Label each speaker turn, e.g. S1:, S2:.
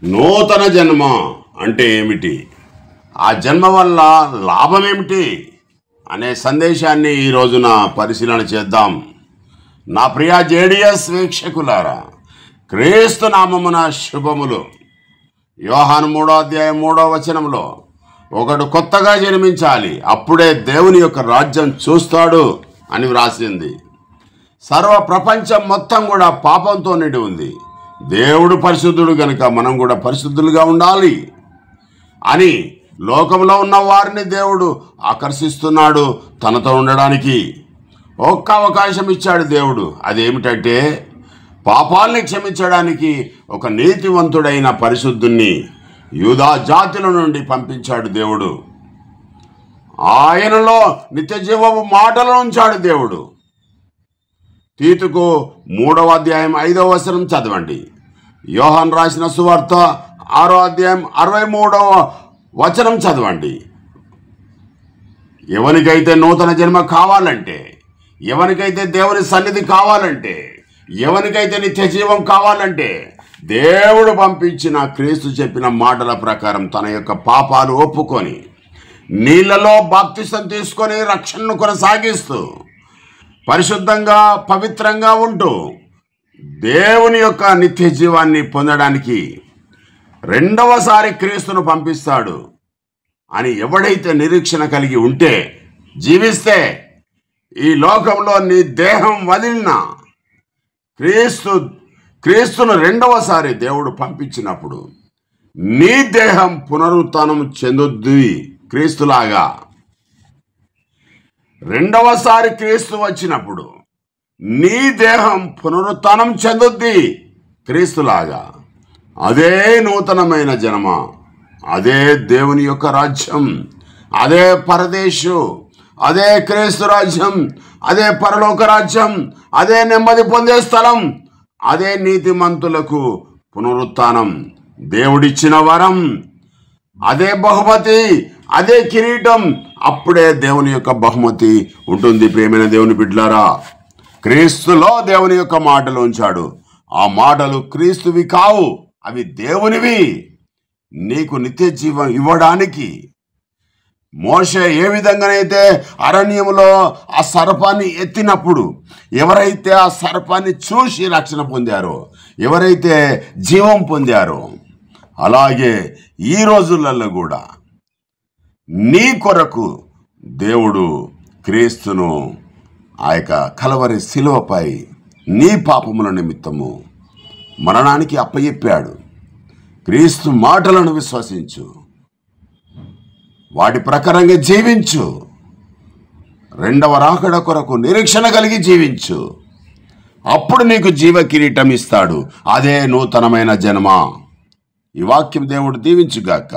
S1: నూతన జన్మ అంటే ఏమిటి, ఆ జన్మ వల్ల లాభం ఏమిటి అనే సందేశాన్ని ఈ రోజున పరిశీలన చేద్దాం. నా ప్రియ జేడిఎస్ వీక్షకులారా, క్రీస్తు నామమున శుభములు. యోహాను 3:3 ఒకడు కొత్తగా జన్మించాలి, అప్పుడే దేవుని యొక్క రాజ్యం చూస్తాడు అని వ్రాసింది. సర్వ ప్రపంచం మొత్తం కూడా పాపంతో నిండి ఉంది. దేవుడు పరిశుద్ధుడు గనుక మనం కూడా పరిశుద్ధులుగా ఉండాలి అని లోకంలో ఉన్న వారిని దేవుడు ఆకర్షిస్తున్నాడు తనతో ఉండడానికి. ఒక్క అవకాశం ఇచ్చాడు దేవుడు. అదేమిటంటే పాపాల్ని క్షమించడానికి ఒక నీతివంతుడైన పరిశుద్ధుణ్ణి యూదా జాతుల నుండి పంపించాడు దేవుడు. ఆయనలో నిత్య జీవపు మాటలు ఉంచాడు దేవుడు. తీతుకు 3:5 చదవండి. యోహాను రాసిన సువార్త 6:63 చదవండి. ఎవరికైతే నూతన జన్మ కావాలంటే, ఎవరికైతే దేవుని సన్నిధి కావాలంటే, ఎవరికైతే నిత్య జీవం కావాలంటే, దేవుడు పంపించిన క్రీస్తు చెప్పిన మాటల ప్రకారం తన యొక్క పాపాలు ఒప్పుకొని నీళ్లలో బాప్తిసం తీసుకొని రక్షణను కొనసాగిస్తూ పరిశుద్ధంగా పవిత్రంగా ఉంటూ దేవుని యొక్క నిత్య జీవాన్ని పొందడానికి రెండవసారి క్రీస్తును పంపిస్తాడు అని ఎవడైతే నిరీక్షణ కలిగి ఉంటే, జీవిస్తే, ఈ లోకంలో నీ దేహం వదిలినా క్రీస్తును రెండవసారి దేవుడు పంపించినప్పుడు నీ దేహం పునరుత్థానం చెందుద్ది. క్రీస్తులాగా రెండవసారి క్రీస్తు వచ్చినప్పుడు నీ దేహం పునరుత్థానం చెందుద్ది క్రీస్తులాగా. అదే నూతనమైన జన్మ, అదే దేవుని యొక్క రాజ్యం, అదే పరదేశు, అదే క్రీస్తు రాజ్యం, అదే పరలోక రాజ్యం, అదే నెమ్మది పొందే స్థలం, అదే నీతిమంతులకు పునరుత్థానం, దేవుడిచ్చిన వరం, అదే బహుమతి, అదే కిరీటం. అప్పుడే దేవుని యొక్క బహుమతి ఉంటుంది. ప్రియమైన దేవుని బిడ్డలారా, క్రీస్తులో దేవుని యొక్క మాటలు ఉంచాడు. ఆ మాటలు క్రీస్తువి కావు, అవి దేవునివి. నీకు నిత్య జీవం ఇవ్వడానికి మోషే ఏ విధంగానైతే అరణ్యములో ఆ సర్పాన్ని ఎత్తినప్పుడు ఎవరైతే ఆ సర్పాన్ని చూసి రక్షణ పొందారో, ఎవరైతే జీవం పొందారో, అలాగే ఈ రోజులలో కూడా నీ కొరకు దేవుడు క్రీస్తును ఆ యొక్క కలవరి శిలువపై నీ పాపముల నిమిత్తము మరణానికి అప్పచెప్పాడు. క్రీస్తు మాటలను విశ్వసించు, వాటి ప్రకారంగా జీవించు, రెండవ రాకడ కొరకు నిరీక్షణ కలిగి జీవించు. అప్పుడు నీకు జీవ కిరీటం ఇస్తాడు. అదే నూతనమైన జన్మ. ఈ వాక్యం దేవుడు దీవించుగాక.